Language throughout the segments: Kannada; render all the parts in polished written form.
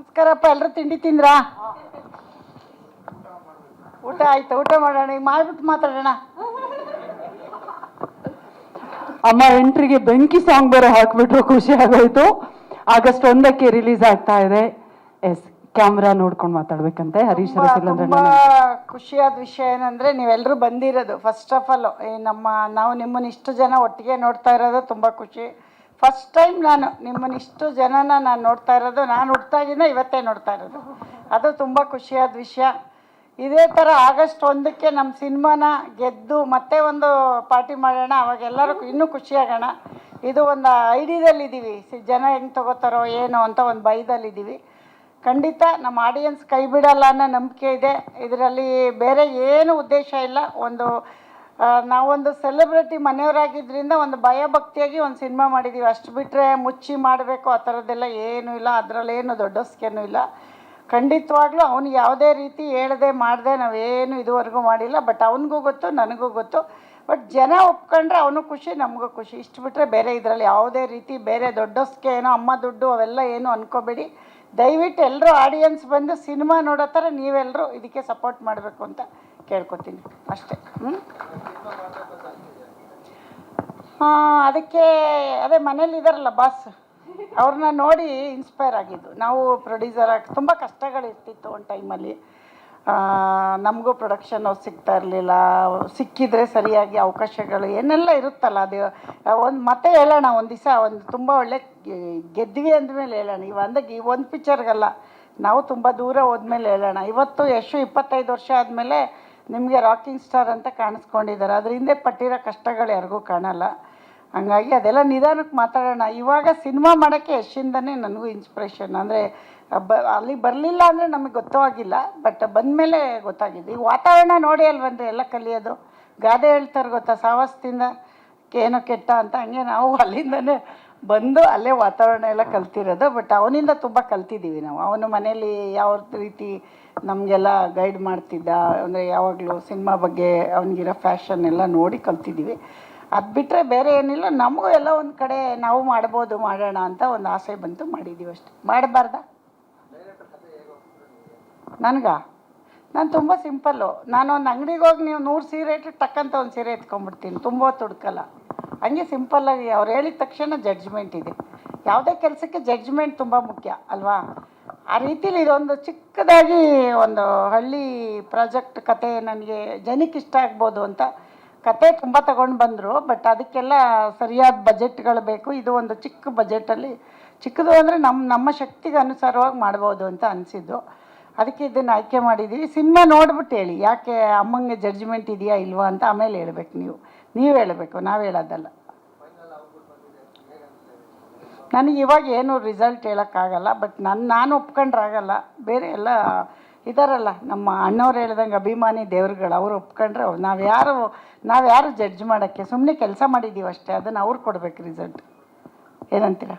ನಮಸ್ಕಾರಪ್ಪ. ಎಲ್ಲರೂ ತಿಂಡಿ ತಿಂದ್ರಾ? ಊಟ ಆಯ್ತು. ಊಟ ಮಾಡೋಣ, ಈಗ ಮಾಡ್ಬಿಟ್ಟು ಮಾತಾಡೋಣ. ಅಮ್ಮ ಎಂಟ್ರಿಗೆ ಬೆಂಕಿ ಸಾಂಗ್ ಬೇರೆ ಹಾಕ್ಬಿಟ್ರು, ಖುಷಿ ಆಗೋಯ್ತು. ಆಗಸ್ಟ್ 1ಕ್ಕೆ ರಿಲೀಸ್ ಆಗ್ತಾ ಇದೆ. ಎಸ್, ಕ್ಯಾಮ್ರಾ ನೋಡ್ಕೊಂಡು ಮಾತಾಡ್ಬೇಕಂತೆ. ಹರೀಶ್ ತುಂಬಾ ಖುಷಿಯಾದ ವಿಷಯ ಏನಂದ್ರೆ ನೀವೆಲ್ಲರೂ ಬಂದಿರೋದು. ಫಸ್ಟ್ ಆಫ್ ಆಲ್ ನಾವು ನಿಮ್ಮನ್ನ ಇಷ್ಟು ಜನ ಒಟ್ಟಿಗೆ ನೋಡ್ತಾ ಇರೋದು ತುಂಬಾ ಖುಷಿ. ಫಸ್ಟ್ ಟೈಮ್ ನಾನು ನಿಮ್ಮನ್ನ ಇಷ್ಟು ಜನನ ನಾನು ನೋಡ್ತಾ ಇರೋದು. ನಾನು ಹುಟ್ಟಾಗಿಂದ ಇವತ್ತೇ ನೋಡ್ತಾ ಇರೋದು. ಅದು ತುಂಬ ಖುಷಿಯಾದ ವಿಷಯ. ಇದೇ ಥರ ಆಗಸ್ಟ್ 1ಕ್ಕೆ ನಮ್ಮ ಸಿನಿಮಾನ ಗೆದ್ದು ಮತ್ತೆ ಒಂದು ಪಾರ್ಟಿ ಮಾಡೋಣ. ಅವಾಗ ಎಲ್ಲರೂ ಇನ್ನೂ ಖುಷಿಯಾಗೋಣ. ಇದು ಒಂದು ಐಡಿಯಾದಲ್ಲಿದ್ದೀವಿ. ಜನ ಹೆಂಗೆ ತಗೋತಾರೋ ಏನೋ ಅಂತ ಒಂದು ಭಯದಲ್ಲಿದ್ದೀವಿ. ಖಂಡಿತ ನಮ್ಮ ಆಡಿಯನ್ಸ್ ಕೈ ಬಿಡಲ್ಲ ಅನ್ನೋ ನಂಬಿಕೆ ಇದೆ. ಇದರಲ್ಲಿ ಬೇರೆ ಏನು ಉದ್ದೇಶ ಇಲ್ಲ. ನಾವೊಂದು ಸೆಲೆಬ್ರಿಟಿ ಮನೆಯವರಾಗಿದ್ದರಿಂದ ಒಂದು ಭಯಭಕ್ತಿಯಾಗಿ ಒಂದು ಸಿನಿಮಾ ಮಾಡಿದ್ದೀವಿ. ಅಷ್ಟು ಬಿಟ್ಟರೆ ಮುಚ್ಚಿ ಮಾಡಬೇಕು ಆ ಥರದ್ದೆಲ್ಲ ಏನೂ ಇಲ್ಲ. ಅದರಲ್ಲೇನು ದೊಡ್ಡಸ್ಕೇನೂ ಇಲ್ಲ. ಖಂಡಿತವಾಗ್ಲೂ ಅವ್ನಿಗೆ ಯಾವುದೇ ರೀತಿ ಹೇಳ್ದೆ ಮಾಡಿದೆ ನಾವೇನು ಇದುವರೆಗೂ ಮಾಡಿಲ್ಲ. ಬಟ್ ಅವನಿಗೂ ಗೊತ್ತು, ನನಗೂ ಗೊತ್ತು. ಬಟ್ ಜನ ಒಪ್ಕೊಂಡ್ರೆ ಅವನು ಖುಷಿ, ನಮಗೂ ಖುಷಿ. ಇಷ್ಟು ಬಿಟ್ಟರೆ ಬೇರೆ ಇದರಲ್ಲಿ ಯಾವುದೇ ರೀತಿ ಬೇರೆ ದೊಡ್ಡಸ್ಕೆ ಏನೋ ಅಮ್ಮ ದುಡ್ಡು ಅವೆಲ್ಲ ಏನು ಅಂದ್ಕೋಬೇಡಿ. ದಯವಿಟ್ಟು ಎಲ್ಲರೂ ಆಡಿಯನ್ಸ್ ಬಂದು ಸಿನಿಮಾ ನೋಡೋ ಥರ ನೀವೆಲ್ಲರೂ ಇದಕ್ಕೆ ಸಪೋರ್ಟ್ ಮಾಡಬೇಕು ಅಂತ ಕೇಳ್ಕೊತೀನಿ ಅಷ್ಟೇ. ಅದಕ್ಕೆ ಅದೇ ಮನೇಲಿ ಇದ್ದಾರಲ್ಲ ಬಾಸ್, ಅವ್ರನ್ನ ನೋಡಿ ಇನ್ಸ್ಪೈರ್ ಆಗಿದ್ದು. ನಾವು ಪ್ರೊಡ್ಯೂಸರ್ ಆಗಿ ತುಂಬ ಕಷ್ಟಗಳಿರ್ತಿತ್ತು ಒಂದು ಟೈಮಲ್ಲಿ. ನಮಗೂ ಪ್ರೊಡಕ್ಷನ್ ಸಿಗ್ತಾ ಇರಲಿಲ್ಲ. ಸಿಕ್ಕಿದರೆ ಸರಿಯಾಗಿ ಅವಕಾಶಗಳು ಏನೆಲ್ಲ ಇರುತ್ತಲ್ಲ, ಅದು ಮತ್ತೆ ಹೇಳೋಣ ಒಂದು ದಿವಸ. ತುಂಬ ಒಳ್ಳೆ ಗೆದ್ವಿ ಅಂದಮೇಲೆ ಹೇಳೋಣ. ಒಂದು ಪಿಕ್ಚರ್ಗಲ್ಲ, ನಾವು ತುಂಬ ದೂರ ಹೋದ್ಮೇಲೆ ಹೇಳೋಣ. ಇವತ್ತು ಯಶು 25 ವರ್ಷ ಆದಮೇಲೆ ನಿಮಗೆ ರಾಕಿಂಗ್ ಸ್ಟಾರ್ ಅಂತ ಕಾಣಿಸ್ಕೊಂಡಿದ್ದಾರೆ. ಅದ್ರ ಹಿಂದೆ ಪಟ್ಟಿರೋ ಕಷ್ಟಗಳು ಯಾರಿಗೂ ಕಾಣಲ್ಲ. ಹಂಗಾಗಿ ಅದೆಲ್ಲ ನಿಧಾನಕ್ಕೆ ಮಾತಾಡೋಣ. ಇವಾಗ ಸಿನಿಮಾ ಮಾಡೋಕ್ಕೆ ಯಶಿಂದನೇ ನನಗೂ ಇನ್ಸ್ಪಿರೇಷನ್. ಅಂದರೆ ಅಲ್ಲಿ ಬರಲಿಲ್ಲ ಅಂದರೆ ನಮಗೆ ಗೊತ್ತಾಗಿಲ್ಲ, ಬಟ್ ಬಂದಮೇಲೆ ಗೊತ್ತಾಗಿದೆ. ಈ ವಾತಾವರಣ ನೋಡಿ ಅಲ್ವಂದ್ರೆ ಎಲ್ಲ ಕಲಿಯೋದು. ಗಾದೆ ಹೇಳ್ತಾರೆ ಗೊತ್ತಾ, ಸಾವಸದಿಂದ ಏನೋ ಕೆಟ್ಟ ಅಂತ. ಹಂಗೆ ನಾವು ಅಲ್ಲಿಂದನೇ ಬಂದು ಅಲ್ಲೇ ವಾತಾವರಣ ಎಲ್ಲ ಕಲ್ತಿರೋದು. ಬಟ್ ಅವನಿಂದ ತುಂಬ ಕಲ್ತಿದ್ದೀವಿ ನಾವು. ಅವನು ಮನೇಲಿ ಯಾವ ರೀತಿ ನಮಗೆಲ್ಲ ಗೈಡ್ ಮಾಡ್ತಿದ್ದ, ಅಂದರೆ ಯಾವಾಗಲೂ ಸಿನಿಮಾ ಬಗ್ಗೆ ಅವನಿಗಿರೋ ಫ್ಯಾಷನ್ ಎಲ್ಲ ನೋಡಿ ಕಲ್ತಿದ್ದೀವಿ. ಅದು ಬಿಟ್ಟರೆ ಬೇರೆ ಏನಿಲ್ಲ. ನಮಗೂ ಎಲ್ಲ ಒಂದು ಕಡೆ ನಾವು ಮಾಡ್ಬೋದು, ಮಾಡೋಣ ಅಂತ ಒಂದು ಆಸೆ ಬಂತು, ಮಾಡಿದ್ದೀವಿ ಅಷ್ಟೆ. ಮಾಡಬಾರ್ದ? ನಾನು ತುಂಬ ಸಿಂಪಲ್ಲು. ನಾನು ಒಂದು ಅಂಗಡಿಗೆ ಹೋಗಿ ನೀವು 100 ಸೀರೆ ಇಟ್ಟು ಟಕ್ಕಂತ ಒಂದು ಸೀರೆ ಎತ್ಕೊಂಡ್ಬಿಡ್ತೀನಿ. ತುಂಬ ಹೊತ್ತು ಹುಡ್ಕಲ್ಲ. ಹಂಗೆ ಸಿಂಪಲ್ಲಾಗಿ ಅವ್ರು ಹೇಳಿದ ತಕ್ಷಣ ಜಡ್ಜ್ಮೆಂಟ್ ಇದೆ. ಯಾವುದೇ ಕೆಲಸಕ್ಕೆ ಜಡ್ಜ್ಮೆಂಟ್ ತುಂಬ ಮುಖ್ಯ ಅಲ್ವಾ? ಆ ರೀತಿಲಿ ಇದೊಂದು ಚಿಕ್ಕದಾಗಿ ಒಂದು ಹಳ್ಳಿ ಪ್ರಾಜೆಕ್ಟ್ ಕತೆ ನನಗೆ ಜನಕ್ಕೆ ಇಷ್ಟ ಆಗ್ಬೋದು ಅಂತ ಕತೆ ತುಂಬ ತಗೊಂಡು ಬಂದರು. ಬಟ್ ಅದಕ್ಕೆಲ್ಲ ಸರಿಯಾದ ಬಜೆಟ್ಗಳು ಬೇಕು. ಇದು ಒಂದು ಚಿಕ್ಕ ಬಜೆಟಲ್ಲಿ, ಚಿಕ್ಕದು ಅಂದರೆ ನಮ್ಮ ಶಕ್ತಿಗೆ ಅನುಸಾರವಾಗಿ ಮಾಡ್ಬೋದು ಅಂತ ಅನಿಸಿದ್ದು. ಅದಕ್ಕೆ ಇದನ್ನು ಆಯ್ಕೆ ಮಾಡಿದ್ದೀವಿ. ಸಿನಿಮಾ ನೋಡ್ಬಿಟ್ಟು ಹೇಳಿ, ಯಾಕೆ ಅಮ್ಮಂಗೆ ಜಡ್ಜ್ಮೆಂಟ್ ಇದೆಯಾ ಇಲ್ವಾ ಅಂತ ಆಮೇಲೆ ಹೇಳ್ಬೇಕು. ನೀವು ಹೇಳಬೇಕು, ನಾವು ಹೇಳೋದಲ್ಲ. ನನಗೆ ಇವಾಗ ಏನು ರಿಸಲ್ಟ್ ಹೇಳೋಕ್ಕಾಗಲ್ಲ. ಬಟ್ ನಾನು ಒಪ್ಕೊಂಡ್ರಾಗಲ್ಲ. ಬೇರೆ ಎಲ್ಲ ಇದ್ದಾರಲ್ಲ ನಮ್ಮ ಅಣ್ಣವ್ರು ಹೇಳ್ದಂಗೆ ಅಭಿಮಾನಿ ದೇವ್ರುಗಳು, ಅವ್ರು ಒಪ್ಕೊಂಡ್ರೆ ನಾವ್ಯಾರು ಜಡ್ಜ್ ಮಾಡೋಕ್ಕೆ. ಸುಮ್ಮನೆ ಕೆಲಸ ಮಾಡಿದ್ದೀವಿ ಅಷ್ಟೇ. ಅದನ್ನು ಅವ್ರು ಕೊಡ್ಬೇಕು ರಿಸಲ್ಟ್. ಏನಂತೀರ?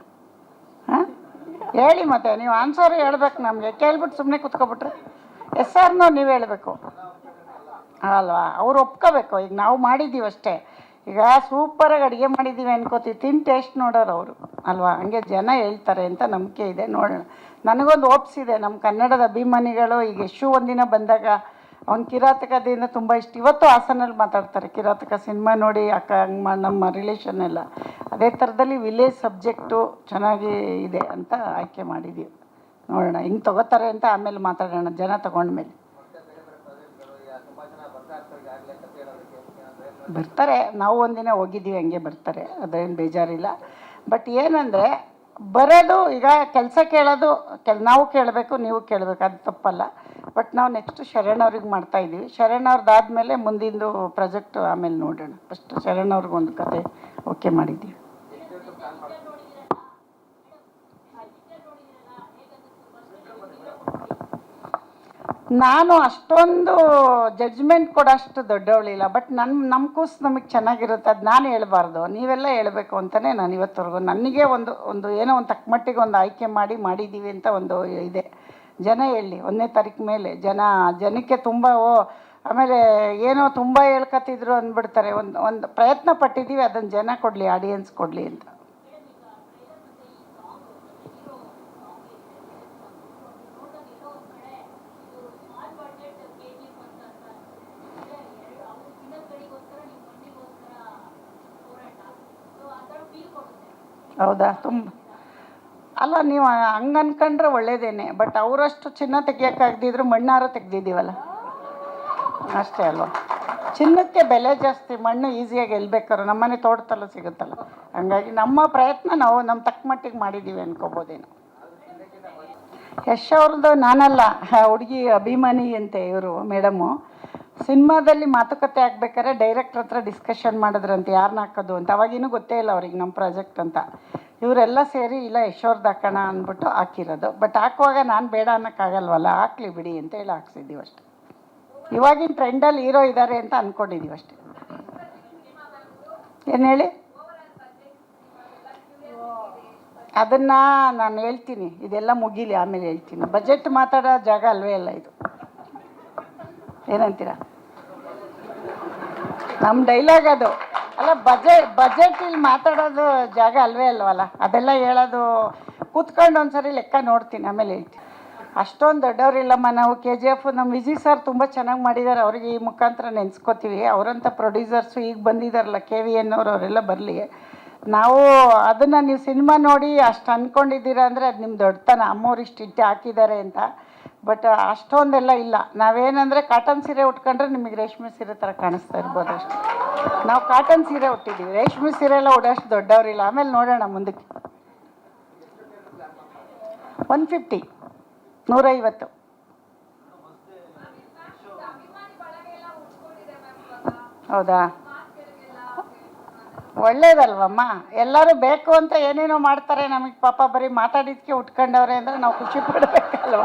ಹಾಂ ಹೇಳಿ. ಮತ್ತೆ ನೀವು ಆನ್ಸರ್ ಹೇಳ್ಬೇಕು ನಮಗೆ. ಕೇಳ್ಬಿಟ್ಟು ಸುಮ್ಮನೆ ಕೂತ್ಕೊಬಿಟ್ರೆ ಎಸ್ ಆರ್ ನೋ ನೀವು ಹೇಳಬೇಕು ಅಲ್ವಾ? ಅವ್ರು ಒಪ್ಕೋಬೇಕು. ಈಗ ನಾವು ಮಾಡಿದ್ದೀವಿ ಅಷ್ಟೇ. ಈಗ ಸೂಪರಾಗಿ ಅಡುಗೆ ಮಾಡಿದ್ದೀವಿ ಅನ್ಕೋತೀವಿ, ತಿಂದು ಟೇಸ್ಟ್ ನೋಡೋರು ಅವರು ಅಲ್ವಾ? ಹಂಗೆ ಜನ ಹೇಳ್ತಾರೆ ಅಂತ ನಂಬಿಕೆ ಇದೆ. ನೋಡೋಣ. ನನಗೊಂದು ಓಪ್ಸಿದೆ. ನಮ್ಮ ಕನ್ನಡದ ಅಭಿಮಾನಿಗಳು ಈಗ ಯಶು ಒಂದಿನ ಬಂದಾಗ ಅವ್ನು ಕಿರಾತಕದಿಂದ ತುಂಬ ಇಷ್ಟ. ಇವತ್ತು ಹಾಸನಲ್ಲಿ ಮಾತಾಡ್ತಾರೆ ಕಿರಾತಕ ಸಿನಿಮಾ ನೋಡಿ ಅಕ್ಕ ಹಂಗೆ ನಮ್ಮ ರಿಲೇಷನ್ ಎಲ್ಲ. ಅದೇ ಥರದಲ್ಲಿ ವಿಲೇಜ್ ಸಬ್ಜೆಕ್ಟು ಚೆನ್ನಾಗಿ ಇದೆ ಅಂತ ಆಯ್ಕೆ ಮಾಡಿದ್ದೀವಿ. ನೋಡೋಣ ಹಿಂಗೆ ತೊಗೋತಾರೆ ಅಂತ ಆಮೇಲೆ ಮಾತಾಡೋಣ, ಜನ ತೊಗೊಂಡ್ಮೇಲೆ. ಬರ್ತಾರೆ. ನಾವು ಒಂದಿನ ಹೋಗಿದ್ದೀವಿ, ಹಂಗೆ ಬರ್ತಾರೆ. ಅದೇನು ಬೇಜಾರಿಲ್ಲ. ಬಟ್ ಏನಂದರೆ ಬರೋದು ಈಗ ಕೆಲಸ ಕೇಳೋದು ನಾವು ಕೇಳಬೇಕು, ನೀವು ಕೇಳಬೇಕು, ಅದು ತಪ್ಪಲ್ಲ. ಬಟ್ ನಾವು ನೆಕ್ಸ್ಟ್ ಶರಣ್ ಅವ್ರಿಗೆ ಮಾಡ್ತಾಯಿದ್ದೀವಿ. ಶರಣ್ ಅವ್ರದ್ದಾದಮೇಲೆ ಮುಂದಿಂದು ಪ್ರಾಜೆಕ್ಟ್ ಆಮೇಲೆ ನೋಡೋಣ. ಫಸ್ಟ್ ಶರಣ್ ಅವ್ರಿಗೊಂದು ಕತೆ ಓಕೆ ಮಾಡಿದ್ದೀವಿ. ನಾನು ಅಷ್ಟೊಂದು ಜಡ್ಜ್ಮೆಂಟ್ ಕೊಡೋಷ್ಟು ದೊಡ್ಡವಳಿಲ್ಲ. ಬಟ್ ನಮ್ಮ ಕೂಸು ನಮಗೆ ಚೆನ್ನಾಗಿರುತ್ತೆ, ಅದು ನಾನು ಹೇಳ್ಬಾರ್ದು, ನೀವೆಲ್ಲ ಹೇಳಬೇಕು ಅಂತಲೇ ನಾನು ಇವತ್ತವರೆಗೂ ನನಗೆ ಒಂದು ಏನೋ ಒಂದು ತಕ್ಕಮಟ್ಟಿಗೆ ಒಂದು ಆಯ್ಕೆ ಮಾಡಿದ್ದೀವಿ ಅಂತ ಒಂದು ಇದೆ. ಜನ ಹೇಳಿ 1ನೇ ತಾರೀಕು ಮೇಲೆ ಜನಕ್ಕೆ ತುಂಬ ಆಮೇಲೆ ಏನೋ ತುಂಬ ಹೇಳ್ಕೊತಿದ್ರು ಅಂದ್ಬಿಡ್ತಾರೆ. ಒಂದು ಪ್ರಯತ್ನ ಪಟ್ಟಿದ್ದೀವಿ, ಅದನ್ನು ಜನ ಕೊಡಲಿ, ಆಡಿಯನ್ಸ್ ಕೊಡಲಿ. ಅಂತ ಹೌದಾ? ತುಂಬ ಅಲ್ಲ, ನೀವು ಹಂಗೆ ಅನ್ಕೊಂಡ್ರೆ ಒಳ್ಳೇದೇನೆ. ಬಟ್ ಅವರಷ್ಟು ಚಿನ್ನ ತೆಗಿಯೋಕ್ಕಾಗದಿದ್ರು ಮಣ್ಣಾರು ತೆಗ್ದಿದ್ದೀವಲ್ಲ, ಅಷ್ಟೇ ಅಲ್ವಾ? ಚಿನ್ನಕ್ಕೆ ಬೆಲೆ ಜಾಸ್ತಿ, ಮಣ್ಣು ಈಸಿಯಾಗಿ ಗೆಲ್ಬೇಕಾದ್ರು ನಮ್ಮನೆ ತೋಟದಲ್ಲೂ ಸಿಗುತ್ತಲ್ಲ. ಹಂಗಾಗಿ ನಮ್ಮ ಪ್ರಯತ್ನ ನಾವು ನಮ್ಮ ತಕ್ಕ ಮಟ್ಟಿಗೆ ಮಾಡಿದ್ದೀವಿ ಅನ್ಕೋಬೋದೇನು. ಯಶ್ ಅವ್ರದ್ದು ನಾನಲ್ಲ, ಹುಡುಗಿ ಅಭಿಮಾನಿ ಅಂತೆ ಇವರು ಮೇಡಮು. ಸಿನಿಮಾದಲ್ಲಿ ಮಾತುಕತೆ ಆಗ್ಬೇಕಾದ್ರೆ ಡೈರೆಕ್ಟ್ರ್ ಹತ್ರ ಡಿಸ್ಕಷನ್ ಮಾಡಿದ್ರಂತೆ ಯಾರನ್ನ ಹಾಕೋದು ಅಂತ. ಅವಾಗಿನ್ನೂ ಗೊತ್ತೇ ಇಲ್ಲ ಅವ್ರಿಗೆ ನಮ್ಮ ಪ್ರಾಜೆಕ್ಟ್ ಅಂತ. ಇವರೆಲ್ಲ ಸೇರಿ ಇಲ್ಲ ಯಶ್ ಅವ್ರದ್ದು ಹಾಕೋಣ ಅಂದ್ಬಿಟ್ಟು ಹಾಕಿರೋದು. ಬಟ್ ಹಾಕುವಾಗ ನಾನು ಬೇಡ ಅನ್ನೋಕ್ಕಾಗಲ್ವಲ್ಲ, ಹಾಕ್ಲಿ ಬಿಡಿ ಅಂತ ಹೇಳಿ ಹಾಕ್ಸಿದ್ದೀವಿ ಅಷ್ಟೆ. ಇವಾಗಿನ ಟ್ರೆಂಡಲ್ಲಿ ಹೀರೋ ಇದ್ದಾರೆ ಅಂತ ಅಂದ್ಕೊಂಡಿದ್ದೀವಿ ಅಷ್ಟೆ. ಏನು ಹೇಳಿ? ಅದನ್ನು ನಾನು ಹೇಳ್ತೀನಿ, ಇದೆಲ್ಲ ಮುಗೀಲಿ ಆಮೇಲೆ ಹೇಳ್ತೀನಿ. ಬಜೆಟ್ ಮಾತಾಡೋ ಜಾಗ ಅಲ್ವೇ ಅಲ್ಲ ಇದು. ಏನಂತೀರ? ನಮ್ಮ ಡೈಲಾಗ್ ಅದು ಅಲ್ಲ. ಬಜೆಟ್ ಇಲ್ಲಿ ಮಾತಾಡೋದು ಜಾಗ ಅಲ್ವೇ ಅಲ್ವಲ್ಲ. ಅದೆಲ್ಲ ಹೇಳೋದು ಕೂತ್ಕೊಂಡು ಒಂದ್ಸರಿ ಲೆಕ್ಕ ನೋಡ್ತೀನಿ, ಆಮೇಲೆ ಹೇಳ್ತೀನಿ. ಅಷ್ಟೊಂದು ದೊಡ್ಡವರಿಲ್ಲಮ್ಮ ನಾವು. KGF ನಮ್ಮ ವಿಜಯ್ ಸರ್ ತುಂಬ ಚೆನ್ನಾಗಿ ಮಾಡಿದ್ದಾರೆ, ಅವ್ರಿಗೆ ಈ ಮುಖಾಂತರ ನೆನೆಸ್ಕೋತೀವಿ. ಅವರಂಥ ಪ್ರೊಡ್ಯೂಸರ್ಸು ಈಗ ಬಂದಿದ್ದಾರಲ್ಲ, KVN ಅವರೆಲ್ಲ ಬರಲಿ. ನಾವು ಅದನ್ನು ನೀವು ಸಿನಿಮಾ ನೋಡಿ ಅಷ್ಟು ಅಂದ್ಕೊಂಡಿದ್ದೀರಾ ಅಂದರೆ ಅದು ನಿಮ್ಮ ದೊಡ್ಡತನ. ಅಮ್ಮವ್ರು ಇಷ್ಟು ಹಾಕಿದ್ದಾರೆ ಅಂತ. ಬಟ್ ಅಷ್ಟೊಂದೆಲ್ಲ ಇಲ್ಲ. ನಾವೇನಂದರೆ ಕಾಟನ್ ಸೀರೆ ಉಟ್ಕೊಂಡ್ರೆ ನಿಮಗೆ ರೇಷ್ಮೆ ಸೀರೆ ಥರ ಕಾಣಿಸ್ತಾ ಇರ್ಬೋದು ಅಷ್ಟೇ. ನಾವು ಕಾಟನ್ ಸೀರೆ ಉಟ್ಟಿದ್ದೀವಿ, ರೇಷ್ಮೆ ಸೀರೆ ಎಲ್ಲ ಉಡೋಷ್ಟು ದೊಡ್ಡವರಿಲ್ಲ. ಆಮೇಲೆ ನೋಡೋಣ ಮುಂದಕ್ಕೆ. 150, 150. ಹೌದಾ? ಒಳ್ಳೇದಲ್ವಮ್ಮ? ಎಲ್ಲರೂ ಬೇಕು ಅಂತ ಏನೇನೋ ಮಾಡ್ತಾರೆ. ನಮಗೆ ಪಾಪ ಬರೀ ಮಾತಾಡಿದ್ದಕ್ಕೆ ಉಟ್ಕೊಂಡವ್ರೆ ಅಂದರೆ ನಾವು ಖುಷಿ ಪಡಬೇಕಲ್ವ?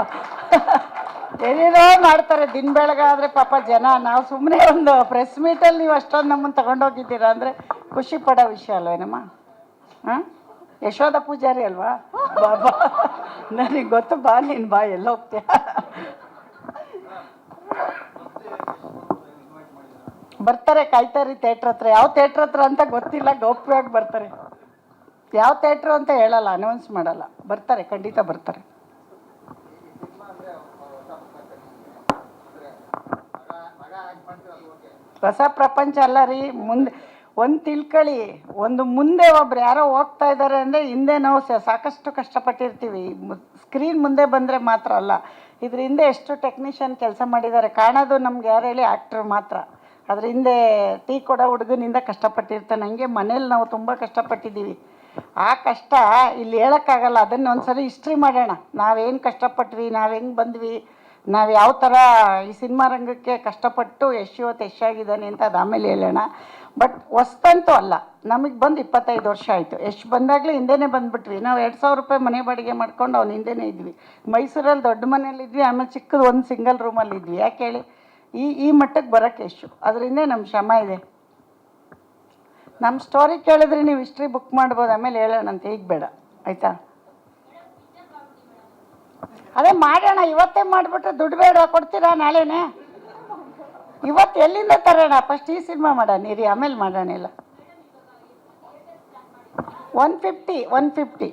ಏನೇನೋ ಮಾಡ್ತಾರೆ ದಿನ ಬೆಳಗಾದರೆ ಪಾಪ ಜನ. ನಾವು ಸುಮ್ಮನೆ ಒಂದು ಪ್ರೆಸ್ ಮೀಟಲ್ಲಿ ನೀವು ಅಷ್ಟೊಂದು ನಮ್ಮನ್ನು ತಗೊಂಡೋಗಿದ್ದೀರಾ ಅಂದರೆ ಖುಷಿ ಪಡೋ ವಿಷಯ ಅಲ್ವೇನಮ್ಮ? ಹಾಂ, ಯಶೋಧ ಪೂಜಾರಿ ಅಲ್ವಾ? ಬಾಬಾ ನನಗೆ ಗೊತ್ತು, ಬಾ ನೀನು ಬಾ, ಎಲ್ಲ ಹೋಗ್ತೀಯ. ಬರ್ತಾರೆ, ಕಾಯ್ತಾರಿ ಥಿಯೇಟ್ರ್ ಹತ್ರ. ಯಾವ ಥಿಯೇಟ್ರ್ ಹತ್ರ ಅಂತ ಗೊತ್ತಿಲ್ಲ, ಗೌಪ್ಯವಾಗಿ ಬರ್ತಾರೆ. ಯಾವ ಥಿಯೇಟ್ರು ಅಂತ ಹೇಳಲ್ಲ, ಅನೌನ್ಸ್ ಮಾಡಲ್ಲ. ಬರ್ತಾರೆ, ಖಂಡಿತ ಬರ್ತಾರೆ. ಹೊಸ ಪ್ರಪಂಚ ಅಲ್ಲ ರೀ. ಮುಂದೆ ಒಂದು ತಿಳ್ಕೊಳ್ಳಿ, ಒಂದು ಮುಂದೆ ಒಬ್ರು ಯಾರೋ ಹೋಗ್ತಾ ಇದ್ದಾರೆ ಅಂದರೆ ಹಿಂದೆ ನಾವು ಸಾಕಷ್ಟು ಕಷ್ಟಪಟ್ಟಿರ್ತೀವಿ. ಸ್ಕ್ರೀನ್ ಮುಂದೆ ಬಂದರೆ ಮಾತ್ರ ಅಲ್ಲ, ಇದ್ರ ಹಿಂದೆ ಎಷ್ಟು ಟೆಕ್ನಿಷಿಯನ್ ಕೆಲಸ ಮಾಡಿದ್ದಾರೆ. ಕಾಣೋದು ನಮ್ಗೆ ಯಾರು ಹೇಳಿ? ಆ್ಯಕ್ಟ್ರ್ ಮಾತ್ರ. ಅದ್ರ ಹಿಂದೆ ಟೀ ಕೊಡೋ ಹುಡುಗನಿಂದ ಕಷ್ಟಪಟ್ಟಿರ್ತಾನೆ. ಹಂಗೆ ಮನೇಲಿ ನಾವು ತುಂಬ ಕಷ್ಟಪಟ್ಟಿದ್ದೀವಿ. ಆ ಕಷ್ಟ ಇಲ್ಲಿ ಹೇಳೋಕ್ಕಾಗಲ್ಲ. ಅದನ್ನು ಒಂದ್ಸರಿ ಹಿಸ್ಟ್ರಿ ಮಾಡೋಣ. ನಾವೇನು ಕಷ್ಟಪಟ್ವಿ, ನಾವು ಹೆಂಗೆ ಬಂದ್ವಿ, ನಾವು ಯಾವ ಥರ ಈ ಸಿನಿಮಾ ರಂಗಕ್ಕೆ ಕಷ್ಟಪಟ್ಟು ಇವತ್ತು ಯಶಾಗಿದ್ದಾನೆ ಅಂತ ಅದು ಆಮೇಲೆ ಹೇಳೋಣ. ಬಟ್ ಹೊಸ್ತಂತೂ ಅಲ್ಲ, ನಮಗೆ ಬಂದು 25 ವರ್ಷ ಆಯಿತು. ಬಂದಾಗಲೇ ಹಿಂದೆನೇ ಬಂದುಬಿಟ್ವಿ. ನಾವು 2000 ರೂಪಾಯಿ ಮನೆ ಬಾಡಿಗೆ ಮಾಡ್ಕೊಂಡು ಅವ್ನು ಹಿಂದೆನೇ ಇದ್ವಿ. ಮೈಸೂರಲ್ಲಿ ದೊಡ್ಡ ಮನೇಲಿದ್ವಿ, ಆಮೇಲೆ ಚಿಕ್ಕದು ಒಂದು ಸಿಂಗಲ್ ರೂಮಲ್ಲಿ ಇದ್ವಿ. ಯಾಕೆ ಹೇಳಿ? ಈ ಮಟ್ಟಕ್ಕೆ ಬರೋಕ್ಕೆ ಅದರಿಂದ ನಮ್ಮ ಶ್ರಮ ಇದೆ. ನಮ್ಮ ಸ್ಟೋರಿ ಕೇಳಿದ್ರೆ ನೀವು ಹಿಸ್ಟ್ರಿ ಬುಕ್ ಮಾಡ್ಬೋದು, ಆಮೇಲೆ ಹೇಳೋಣಂತ. ಈಗ ಬೇಡ, ಆಯಿತಾ? ಅದೇ ಮಾಡೋಣ, ಇವತ್ತೇ ಮಾಡಿಬಿಟ್ರೆ ದುಡ್ಡು ಬೇಡ, ಕೊಡ್ತೀರಾ ನಾಳೆನೇ? ಇವತ್ತು ಎಲ್ಲಿಂದ ತರೋಣ? ಫಸ್ಟ್ ಈ ಸಿನಿಮಾ ಮಾಡೋಣ ಇರಿ, ಆಮೇಲೆ ಮಾಡೋಣ. ಇಲ್ಲ 150.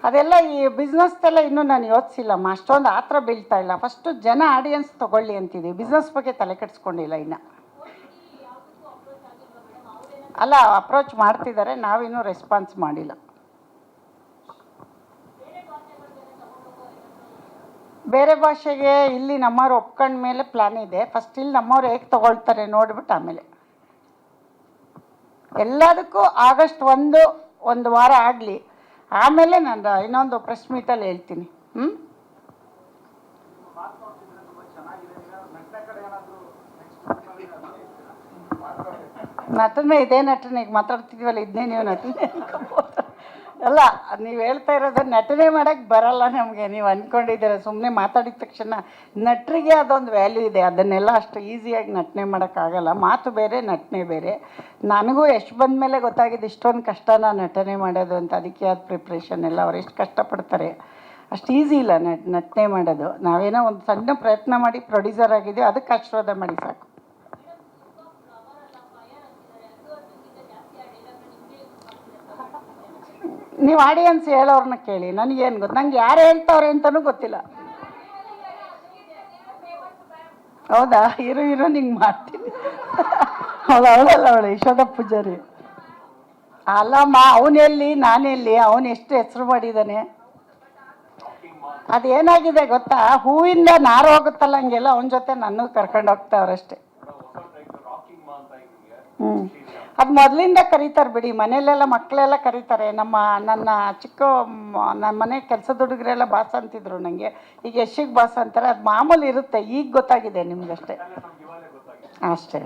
ಅದೆಲ್ಲ ಈ ಬಿಸ್ನೆಸ್ದೆಲ್ಲ ಇನ್ನೂ ನಾನು ಯೋಚಿಸಿಲ್ಲಮ್ಮ. ಅಷ್ಟೊಂದು ಆ ಥರ ಬೀಳ್ತಾ ಇಲ್ಲ. ಫಸ್ಟು ಜನ ಆಡಿಯನ್ಸ್ ತೊಗೊಳ್ಳಿ ಅಂತಿದ್ದೀವಿ, ಬಿಸ್ನೆಸ್ ಬಗ್ಗೆ ತಲೆ ಕೆಡಿಸ್ಕೊಂಡಿಲ್ಲ ಇನ್ನು. ಅಲ್ಲ, ಅಪ್ರೋಚ್ ಮಾಡ್ತಿದ್ದಾರೆ, ನಾವಿನ್ನೂ ರೆಸ್ಪಾನ್ಸ್ ಮಾಡಿಲ್ಲ. ಬೇರೆ ಭಾಷೆಗೆ ಇಲ್ಲಿ ನಮ್ಮವ್ರು ಒಪ್ಕೊಂಡ ಮೇಲೆ ಪ್ಲ್ಯಾನ್ ಇದೆ. ಫಸ್ಟ್ ಇಲ್ಲಿ ನಮ್ಮವ್ರು ಹೇಗೆ ತೊಗೊಳ್ತಾರೆ ನೋಡಿಬಿಟ್ಟು ಆಮೇಲೆ ಎಲ್ಲದಕ್ಕೂ. ಆಗಸ್ಟ್ 1 ವಾರ ಆಗಲಿ, ಆಮೇಲೆ ನಾನು ಇನ್ನೊಂದು ಪ್ರೆಸ್ ಮೀಟಲ್ಲಿ ಹೇಳ್ತೀನಿ. ನಟನೆ, ಇದೇ ನಟನೆ. ಈಗ ಮಾತಾಡ್ತಿದ್ದೀವಲ್ಲ, ಇದನ್ನೇ ನೀವು ನಟನೆ ಅಲ್ಲ. ನೀವು ಹೇಳ್ತಾ ಇರೋದು ನಟನೆ ಮಾಡೋಕ್ಕೆ ಬರಲ್ಲ ನಮಗೆ, ನೀವು ಅಂದ್ಕೊಂಡಿದ್ದೀರ. ಸುಮ್ಮನೆ ಮಾತಾಡಿದ ತಕ್ಷಣ ನಟರಿಗೆ ಅದೊಂದು ವ್ಯಾಲ್ಯೂ ಇದೆ. ಅದನ್ನೆಲ್ಲ ಅಷ್ಟು ಈಸಿಯಾಗಿ ನಟನೆ ಮಾಡೋಕ್ಕಾಗಲ್ಲ. ಮಾತು ಬೇರೆ, ನಟನೆ ಬೇರೆ. ನನಗೂ ಎಷ್ಟು ಬಂದ ಮೇಲೆ ಗೊತ್ತಾಗಿದೆ ಇಷ್ಟೊಂದು ಕಷ್ಟನ ನಟನೆ ಮಾಡೋದು ಅಂತ. ಅದಕ್ಕೆ ಅದು ಪ್ರಿಪ್ರೇಷನ್ ಎಲ್ಲ ಅವ್ರು ಎಷ್ಟು ಕಷ್ಟಪಡ್ತಾರೆ. ಅಷ್ಟು ಈಸಿ ಇಲ್ಲ ನಟನೆ ಮಾಡೋದು. ನಾವೇನೋ ಒಂದು ಸಣ್ಣ ಪ್ರಯತ್ನ ಮಾಡಿ ಪ್ರೊಡ್ಯೂಸರ್ ಆಗಿದ್ದೀವಿ, ಅದಕ್ಕೆ ಆಶೀರ್ವಾದ ಮಾಡಿ ಸಾಕು. ನೀವು ಆಡಿಯನ್ಸ್ ಹೇಳೋರನ್ನ ಕೇಳಿ, ನನಗೇನು ಗೊತ್ತು? ನಂಗೆ ಯಾರು ಹೇಳ್ತಾವ್ರೆ ಅಂತಲೂ ಗೊತ್ತಿಲ್ಲ. ಹೌದಾ? ಇರು ನಿಂಗೆ ಮಾಡ್ತೀನಿ. ಅವಳಲ್ಲ, ಅವಳು ಯಶೋಧ ಪೂಜಾರಿ. ಅಲ್ಲಮ್ಮ, ಅವನೆಲ್ಲಿ ನಾನೆಲ್ಲಿ, ಅವನು ಎಷ್ಟು ಹೆಸರು ಮಾಡಿದ್ದಾನೆ. ಅದೇನಾಗಿದೆ ಗೊತ್ತಾ, ಹೂವಿಂದ ನಾರು ಹೋಗುತ್ತಲ್ಲ ಹಂಗೆಲ್ಲ ಅವನ ಜೊತೆ ನನ್ನ ಕರ್ಕೊಂಡು ಹೋಗ್ತಾವ್ರಷ್ಟೇ. ಅದು ಮೊದಲಿಂದ ಕರೀತಾರೆ ಬಿಡಿ, ಮನೇಲೆಲ್ಲ ಮಕ್ಕಳೆಲ್ಲ ಕರೀತಾರೆ. ನನ್ನ ನನ್ನ ಮನೆ ಕೆಲಸದ ಹುಡುಗರೆಲ್ಲ ಬಾಸ್ ಅಂತಿದ್ರು ನನಗೆ, ಈಗ ಯಶಿಗೆ ಬಾಸ್ ಅಂತಾರೆ. ಅದು ಮಾಮೂಲಿ ಇರುತ್ತೆ, ಈಗ ಗೊತ್ತಾಗಿದೆ ನಿಮ್ಗಷ್ಟೇ. ಅಷ್ಟೇ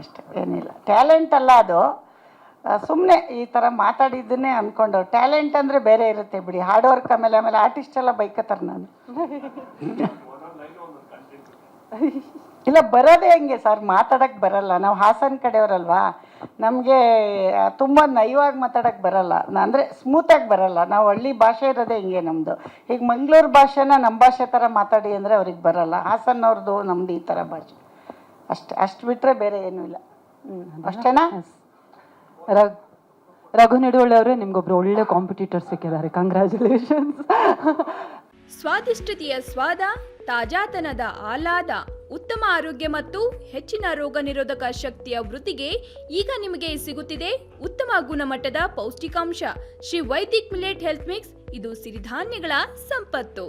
ಏನಿಲ್ಲ, ಟ್ಯಾಲೆಂಟ್ ಅಲ್ಲ ಅದು, ಸುಮ್ಮನೆ ಈ ಥರ ಮಾತಾಡಿದ್ದನ್ನೇ ಅಂದ್ಕೊಂಡು. ಟ್ಯಾಲೆಂಟ್ ಅಂದರೆ ಬೇರೆ ಇರುತ್ತೆ ಬಿಡಿ, ಹಾರ್ಡ್ ವರ್ಕ್. ಆಮೇಲೆ ಆರ್ಟಿಸ್ಟ್ ಎಲ್ಲ ಬೈಕತ್ತಾರೆ. ನಾನು ಇಲ್ಲ, ಬರೋದೇ ಹೆಂಗೆ ಸರ್, ಮಾತಾಡೋಕ್ಕೆ ಬರಲ್ಲ. ನಾವು ಹಾಸನ ಕಡೆಯವರಲ್ವಾ, ನಮಗೆ ತುಂಬ ನಯವಾಗಿ ಮಾತಾಡೋಕ್ಕೆ ಬರಲ್ಲ, ಅಂದರೆ ಸ್ಮೂತಾಗಿ ಬರಲ್ಲ. ನಾವು ಹಳ್ಳಿ ಭಾಷೆ ಇರೋದೇ ಹಿಂಗೆ ನಮ್ಮದು. ಈಗ ಮಂಗಳೂರು ಭಾಷೆನ ನಮ್ಮ ಭಾಷೆ ಥರ ಮಾತಾಡಿ ಅಂದರೆ ಅವ್ರಿಗೆ ಬರಲ್ಲ. ಹಾಸನವ್ರದ್ದು ನಮ್ಮದು ಈ ಥರ ಭಾಷೆ ಅಷ್ಟು ಬಿಟ್ಟರೆ ಬೇರೆ ಏನೂ ಇಲ್ಲ. ಅಷ್ಟೇನಾ? ರಘು ನಿಡುವಳ್ಳಿ ಅವರೇ, ನಿಮ್ಗೊಬ್ರು ಒಳ್ಳೆ ಕಾಂಪಿಟೇಟರ್ ಸಿಕ್ಕಿದ್ದಾರೆ, ಕಂಗ್ರ್ಯಾಚುಲೇಷನ್ಸ್. ಸ್ವಾದಿಷ್ಟತೆಯ ಸ್ವಾದ, ತಾಜಾತನದ ಆಹ್ಲಾದ, ಉತ್ತಮ ಆರೋಗ್ಯ ಮತ್ತು ಹೆಚ್ಚಿನ ರೋಗ ನಿರೋಧಕ ಶಕ್ತಿಯ ವೃದ್ಧಿಗೆ ಈಗ ನಿಮಗೆ ಸಿಗುತ್ತಿದೆ ಉತ್ತಮ ಗುಣಮಟ್ಟದ ಪೌಷ್ಟಿಕಾಂಶ. Shri Vaidik millet health mix, ಇದು ಸಿರಿಧಾನ್ಯಗಳ ಸಂಪತ್ತು.